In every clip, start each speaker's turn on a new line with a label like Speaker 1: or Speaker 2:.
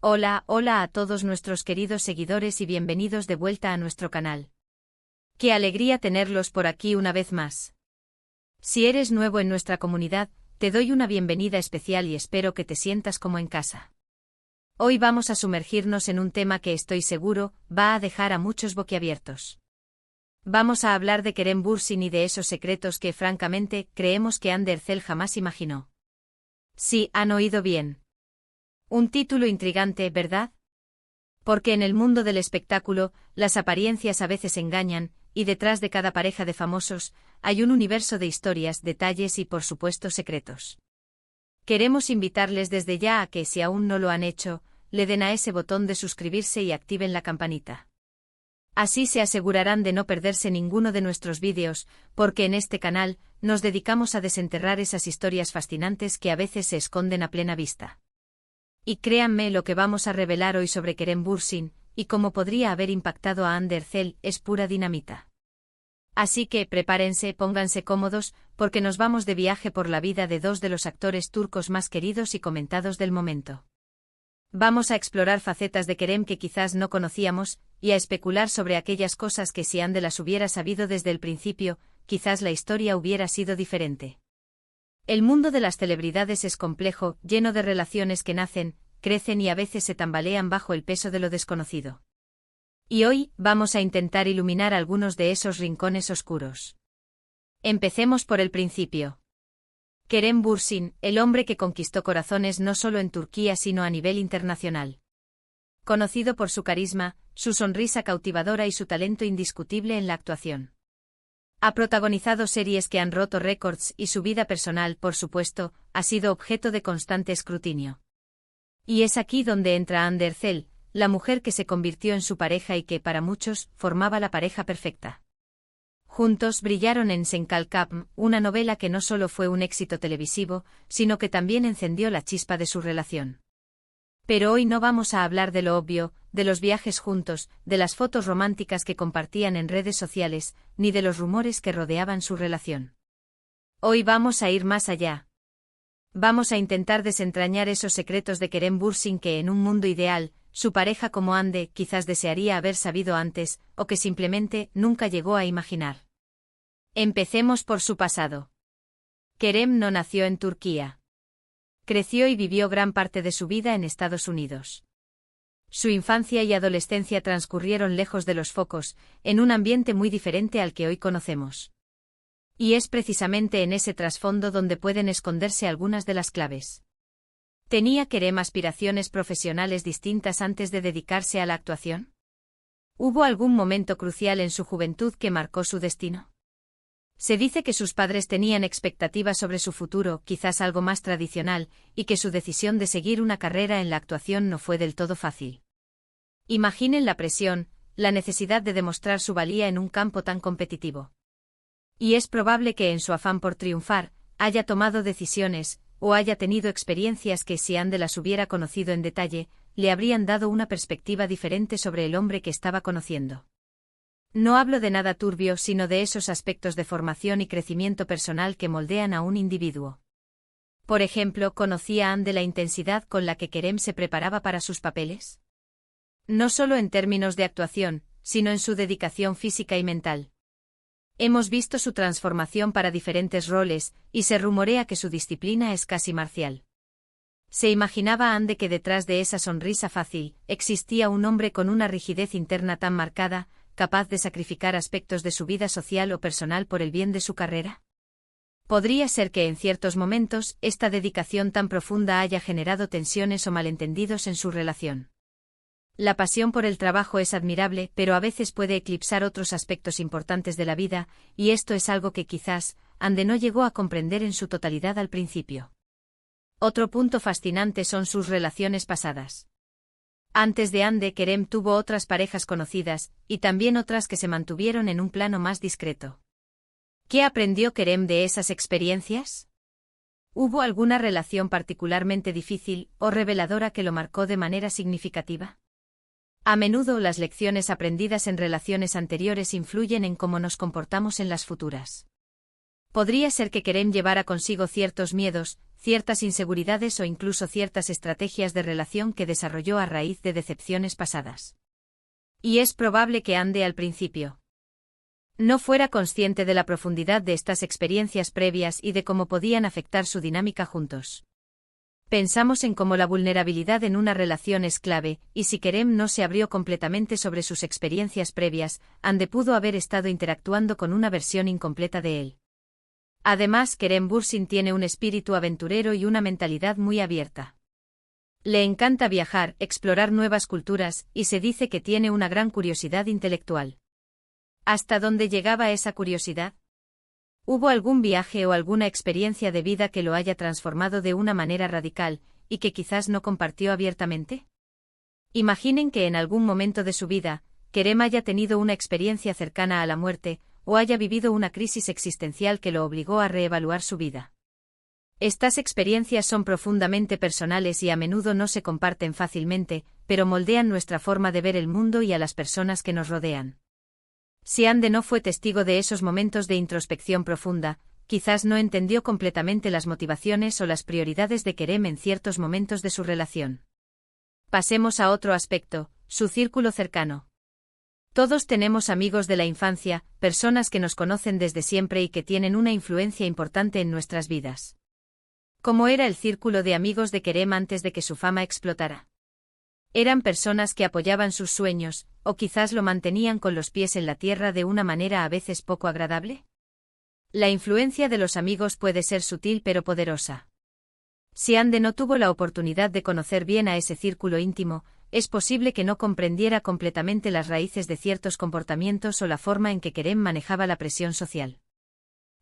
Speaker 1: Hola, hola a todos nuestros queridos seguidores y bienvenidos de vuelta a nuestro canal. Qué alegría tenerlos por aquí una vez más. Si eres nuevo en nuestra comunidad, te doy una bienvenida especial y espero que te sientas como en casa. Hoy vamos a sumergirnos en un tema que estoy seguro va a dejar a muchos boquiabiertos. Vamos a hablar de Kerem Bürsin y de esos secretos que francamente creemos que Hande Erçel jamás imaginó. Sí, han oído bien. Un título intrigante, ¿verdad? Porque en el mundo del espectáculo, las apariencias a veces engañan, y detrás de cada pareja de famosos, hay un universo de historias, detalles y por supuesto secretos. Queremos invitarles desde ya a que, si aún no lo han hecho, le den a ese botón de suscribirse y activen la campanita. Así se asegurarán de no perderse ninguno de nuestros vídeos, porque en este canal, nos dedicamos a desenterrar esas historias fascinantes que a veces se esconden a plena vista. Y créanme, lo que vamos a revelar hoy sobre Kerem Bürsin, y cómo podría haber impactado a Hande Erçel, es pura dinamita. Así que prepárense, pónganse cómodos, porque nos vamos de viaje por la vida de dos de los actores turcos más queridos y comentados del momento. Vamos a explorar facetas de Kerem que quizás no conocíamos, y a especular sobre aquellas cosas que si Hande las hubiera sabido desde el principio, quizás la historia hubiera sido diferente. El mundo de las celebridades es complejo, lleno de relaciones que nacen, crecen y a veces se tambalean bajo el peso de lo desconocido. Y hoy, vamos a intentar iluminar algunos de esos rincones oscuros. Empecemos por el principio. Kerem Bürsin, el hombre que conquistó corazones no solo en Turquía sino a nivel internacional. Conocido por su carisma, su sonrisa cautivadora y su talento indiscutible en la actuación. Ha protagonizado series que han roto récords y su vida personal, por supuesto, ha sido objeto de constante escrutinio. Y es aquí donde entra Hande Erçel, la mujer que se convirtió en su pareja y que, para muchos, formaba la pareja perfecta. Juntos brillaron en Sen Kalkam, una novela que no solo fue un éxito televisivo, sino que también encendió la chispa de su relación. Pero hoy no vamos a hablar de lo obvio, de los viajes juntos, de las fotos románticas que compartían en redes sociales, ni de los rumores que rodeaban su relación. Hoy vamos a ir más allá. Vamos a intentar desentrañar esos secretos de Kerem Bürsin que en un mundo ideal, su pareja como Hande quizás desearía haber sabido antes, o que simplemente nunca llegó a imaginar. Empecemos por su pasado. Kerem no nació en Turquía. Creció y vivió gran parte de su vida en Estados Unidos. Su infancia y adolescencia transcurrieron lejos de los focos, en un ambiente muy diferente al que hoy conocemos. Y es precisamente en ese trasfondo donde pueden esconderse algunas de las claves. ¿Tenía Kerem aspiraciones profesionales distintas antes de dedicarse a la actuación? ¿Hubo algún momento crucial en su juventud que marcó su destino? Se dice que sus padres tenían expectativas sobre su futuro, quizás algo más tradicional, y que su decisión de seguir una carrera en la actuación no fue del todo fácil. Imaginen la presión, la necesidad de demostrar su valía en un campo tan competitivo. Y es probable que en su afán por triunfar, haya tomado decisiones, o haya tenido experiencias que si Hande las hubiera conocido en detalle, le habrían dado una perspectiva diferente sobre el hombre que estaba conociendo. No hablo de nada turbio, sino de esos aspectos de formación y crecimiento personal que moldean a un individuo. Por ejemplo, ¿conocía Hande la intensidad con la que Kerem se preparaba para sus papeles? No solo en términos de actuación, sino en su dedicación física y mental. Hemos visto su transformación para diferentes roles, y se rumorea que su disciplina es casi marcial. Se imaginaba Hande que detrás de esa sonrisa fácil, existía un hombre con una rigidez interna tan marcada, capaz de sacrificar aspectos de su vida social o personal por el bien de su carrera. Podría ser que en ciertos momentos, esta dedicación tan profunda haya generado tensiones o malentendidos en su relación. La pasión por el trabajo es admirable, pero a veces puede eclipsar otros aspectos importantes de la vida, y esto es algo que quizás Hande no llegó a comprender en su totalidad al principio. Otro punto fascinante son sus relaciones pasadas. Antes de Hande, Kerem tuvo otras parejas conocidas, y también otras que se mantuvieron en un plano más discreto. ¿Qué aprendió Kerem de esas experiencias? ¿Hubo alguna relación particularmente difícil o reveladora que lo marcó de manera significativa? A menudo las lecciones aprendidas en relaciones anteriores influyen en cómo nos comportamos en las futuras. Podría ser que Kerem llevara consigo ciertos miedos, ciertas inseguridades o incluso ciertas estrategias de relación que desarrolló a raíz de decepciones pasadas. Y es probable que Andy al principio no fuera consciente de la profundidad de estas experiencias previas y de cómo podían afectar su dinámica juntos. Pensamos en cómo la vulnerabilidad en una relación es clave, y si Kerem no se abrió completamente sobre sus experiencias previas, Andy pudo haber estado interactuando con una versión incompleta de él. Además, Kerem Bürsin tiene un espíritu aventurero y una mentalidad muy abierta. Le encanta viajar, explorar nuevas culturas, y se dice que tiene una gran curiosidad intelectual. ¿Hasta dónde llegaba esa curiosidad? ¿Hubo algún viaje o alguna experiencia de vida que lo haya transformado de una manera radical, y que quizás no compartió abiertamente? Imaginen que en algún momento de su vida, Kerem haya tenido una experiencia cercana a la muerte, o haya vivido una crisis existencial que lo obligó a reevaluar su vida. Estas experiencias son profundamente personales y a menudo no se comparten fácilmente, pero moldean nuestra forma de ver el mundo y a las personas que nos rodean. Si Andy no fue testigo de esos momentos de introspección profunda, quizás no entendió completamente las motivaciones o las prioridades de Kerem en ciertos momentos de su relación. Pasemos a otro aspecto, su círculo cercano. Todos tenemos amigos de la infancia, personas que nos conocen desde siempre y que tienen una influencia importante en nuestras vidas. ¿Cómo era el círculo de amigos de Kerem antes de que su fama explotara? Eran personas que apoyaban sus sueños, o quizás lo mantenían con los pies en la tierra de una manera a veces poco agradable. La influencia de los amigos puede ser sutil pero poderosa. Si Andy no tuvo la oportunidad de conocer bien a ese círculo íntimo, es posible que no comprendiera completamente las raíces de ciertos comportamientos o la forma en que Kerem manejaba la presión social.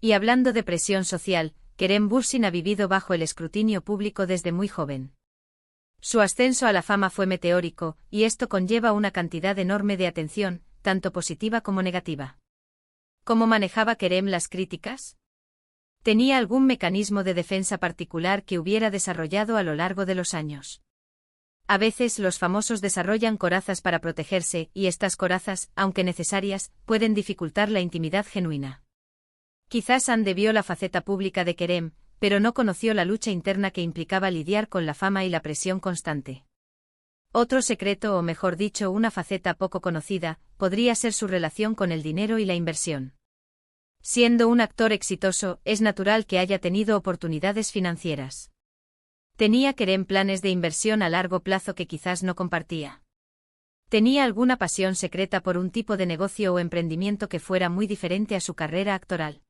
Speaker 1: Y hablando de presión social, Kerem Bürsin ha vivido bajo el escrutinio público desde muy joven. Su ascenso a la fama fue meteórico, y esto conlleva una cantidad enorme de atención, tanto positiva como negativa. ¿Cómo manejaba Kerem las críticas? ¿Tenía algún mecanismo de defensa particular que hubiera desarrollado a lo largo de los años? A veces los famosos desarrollan corazas para protegerse, y estas corazas, aunque necesarias, pueden dificultar la intimidad genuina. Quizás Andy vio la faceta pública de Kerem, pero no conoció la lucha interna que implicaba lidiar con la fama y la presión constante. Otro secreto, o mejor dicho, una faceta poco conocida, podría ser su relación con el dinero y la inversión. Siendo un actor exitoso, es natural que haya tenido oportunidades financieras. ¿Tenía Kerem planes de inversión a largo plazo que quizás no compartía? ¿Tenía alguna pasión secreta por un tipo de negocio o emprendimiento que fuera muy diferente a su carrera actoral?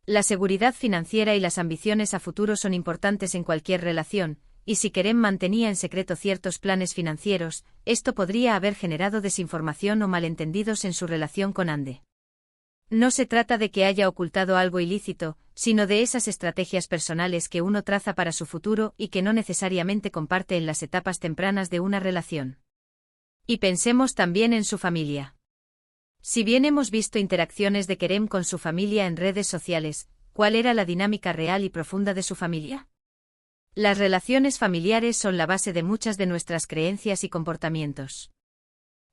Speaker 1: La seguridad financiera y las ambiciones a futuro son importantes en cualquier relación, y si Kerem mantenía en secreto ciertos planes financieros, esto podría haber generado desinformación o malentendidos en su relación con Andy. No se trata de que haya ocultado algo ilícito, sino de esas estrategias personales que uno traza para su futuro y que no necesariamente comparte en las etapas tempranas de una relación. Y pensemos también en su familia. Si bien hemos visto interacciones de Kerem con su familia en redes sociales, ¿cuál era la dinámica real y profunda de su familia? Las relaciones familiares son la base de muchas de nuestras creencias y comportamientos.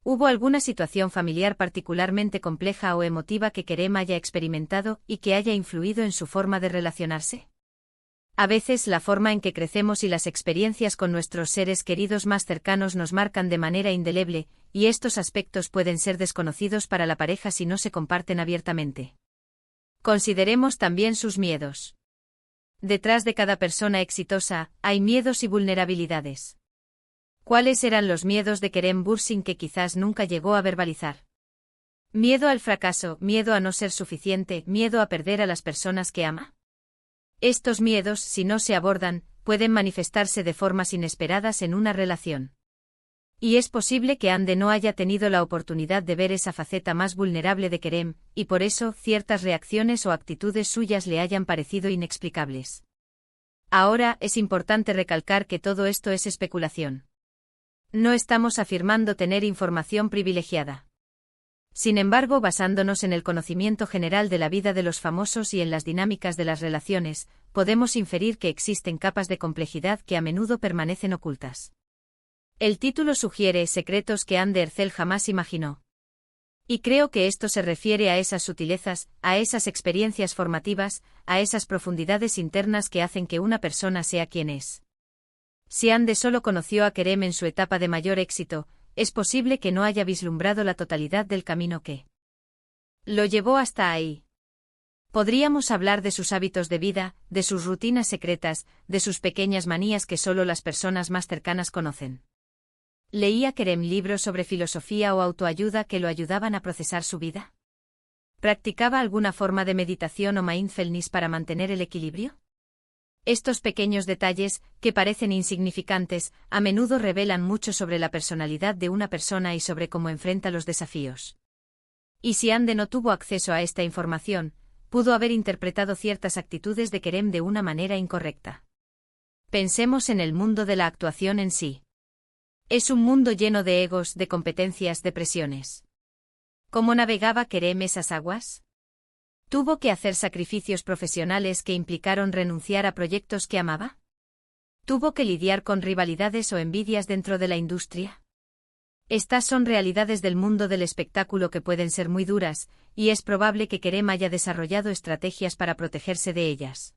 Speaker 1: ¿Hubo alguna situación familiar particularmente compleja o emotiva que Kerem haya experimentado y que haya influido en su forma de relacionarse? A veces la forma en que crecemos y las experiencias con nuestros seres queridos más cercanos nos marcan de manera indeleble, y estos aspectos pueden ser desconocidos para la pareja si no se comparten abiertamente. Consideremos también sus miedos. Detrás de cada persona exitosa, hay miedos y vulnerabilidades. ¿Cuáles eran los miedos de Kerem Bürsin que quizás nunca llegó a verbalizar? Miedo al fracaso, miedo a no ser suficiente, miedo a perder a las personas que ama. Estos miedos, si no se abordan, pueden manifestarse de formas inesperadas en una relación. Y es posible que Andy no haya tenido la oportunidad de ver esa faceta más vulnerable de Kerem, y por eso ciertas reacciones o actitudes suyas le hayan parecido inexplicables. Ahora, es importante recalcar que todo esto es especulación. No estamos afirmando tener información privilegiada. Sin embargo, basándonos en el conocimiento general de la vida de los famosos y en las dinámicas de las relaciones, podemos inferir que existen capas de complejidad que a menudo permanecen ocultas. El título sugiere secretos que Andy Ercel jamás imaginó. Y creo que esto se refiere a esas sutilezas, a esas experiencias formativas, a esas profundidades internas que hacen que una persona sea quien es. Si Ande solo conoció a Kerem en su etapa de mayor éxito, es posible que no haya vislumbrado la totalidad del camino que lo llevó hasta ahí. Podríamos hablar de sus hábitos de vida, de sus rutinas secretas, de sus pequeñas manías que solo las personas más cercanas conocen. ¿Leía Kerem libros sobre filosofía o autoayuda que lo ayudaban a procesar su vida? ¿Practicaba alguna forma de meditación o mindfulness para mantener el equilibrio? Estos pequeños detalles, que parecen insignificantes, a menudo revelan mucho sobre la personalidad de una persona y sobre cómo enfrenta los desafíos. Y si Ande no tuvo acceso a esta información, pudo haber interpretado ciertas actitudes de Kerem de una manera incorrecta. Pensemos en el mundo de la actuación en sí. Es un mundo lleno de egos, de competencias, de presiones. ¿Cómo navegaba Kerem esas aguas? ¿Tuvo que hacer sacrificios profesionales que implicaron renunciar a proyectos que amaba? ¿Tuvo que lidiar con rivalidades o envidias dentro de la industria? Estas son realidades del mundo del espectáculo que pueden ser muy duras, y es probable que Kerem haya desarrollado estrategias para protegerse de ellas.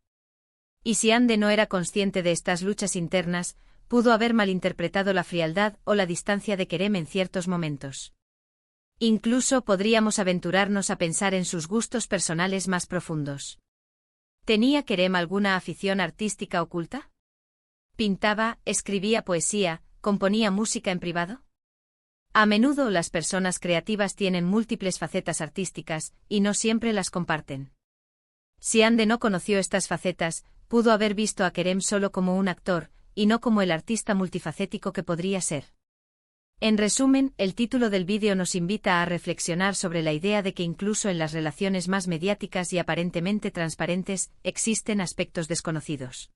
Speaker 1: Y si Ande no era consciente de estas luchas internas, pudo haber malinterpretado la frialdad o la distancia de Kerem en ciertos momentos. Incluso podríamos aventurarnos a pensar en sus gustos personales más profundos. ¿Tenía Kerem alguna afición artística oculta? ¿Pintaba, escribía poesía, componía música en privado? A menudo las personas creativas tienen múltiples facetas artísticas, y no siempre las comparten. Si Ande no conoció estas facetas, pudo haber visto a Kerem solo como un actor, y no como el artista multifacético que podría ser. En resumen, el título del vídeo nos invita a reflexionar sobre la idea de que incluso en las relaciones más mediáticas y aparentemente transparentes, existen aspectos desconocidos.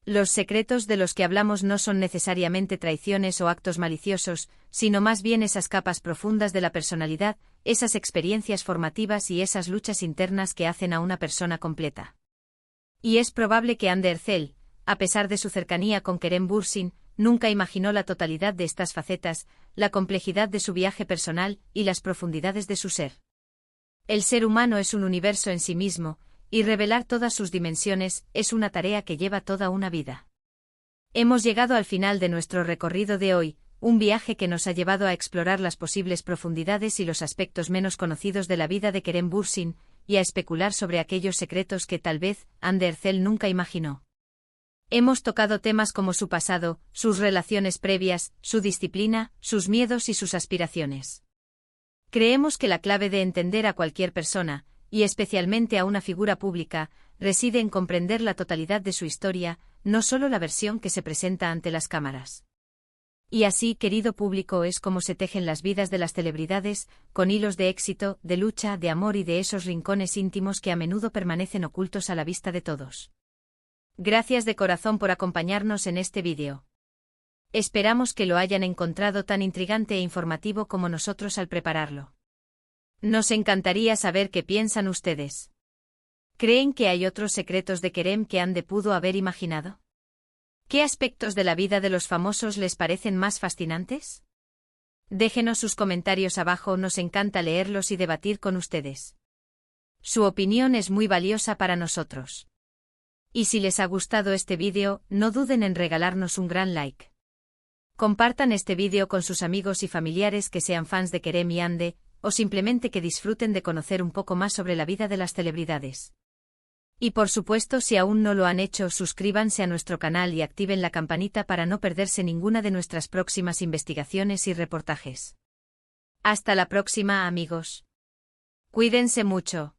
Speaker 1: Los secretos de los que hablamos no son necesariamente traiciones o actos maliciosos, sino más bien esas capas profundas de la personalidad, esas experiencias formativas y esas luchas internas que hacen a una persona completa. Y es probable que Ande Erçel, a pesar de su cercanía con Kerem Bürsin, nunca imaginó la totalidad de estas facetas, la complejidad de su viaje personal y las profundidades de su ser. El ser humano es un universo en sí mismo, y revelar todas sus dimensiones es una tarea que lleva toda una vida. Hemos llegado al final de nuestro recorrido de hoy, un viaje que nos ha llevado a explorar las posibles profundidades y los aspectos menos conocidos de la vida de Kerem Bürsin, y a especular sobre aquellos secretos que tal vez Ande Erçel nunca imaginó. Hemos tocado temas como su pasado, sus relaciones previas, su disciplina, sus miedos y sus aspiraciones. Creemos que la clave de entender a cualquier persona, y especialmente a una figura pública, reside en comprender la totalidad de su historia, no solo la versión que se presenta ante las cámaras. Y así, querido público, es como se tejen las vidas de las celebridades, con hilos de éxito, de lucha, de amor y de esos rincones íntimos que a menudo permanecen ocultos a la vista de todos. Gracias de corazón por acompañarnos en este vídeo. Esperamos que lo hayan encontrado tan intrigante e informativo como nosotros al prepararlo. Nos encantaría saber qué piensan ustedes. ¿Creen que hay otros secretos de Kerem que Ande pudo haber imaginado? ¿Qué aspectos de la vida de los famosos les parecen más fascinantes? Déjenos sus comentarios abajo, nos encanta leerlos y debatir con ustedes. Su opinión es muy valiosa para nosotros. Y si les ha gustado este vídeo, no duden en regalarnos un gran like. Compartan este vídeo con sus amigos y familiares que sean fans de Kerem y Ande, o simplemente que disfruten de conocer un poco más sobre la vida de las celebridades. Y por supuesto, si aún no lo han hecho, suscríbanse a nuestro canal y activen la campanita para no perderse ninguna de nuestras próximas investigaciones y reportajes. Hasta la próxima, amigos. Cuídense mucho.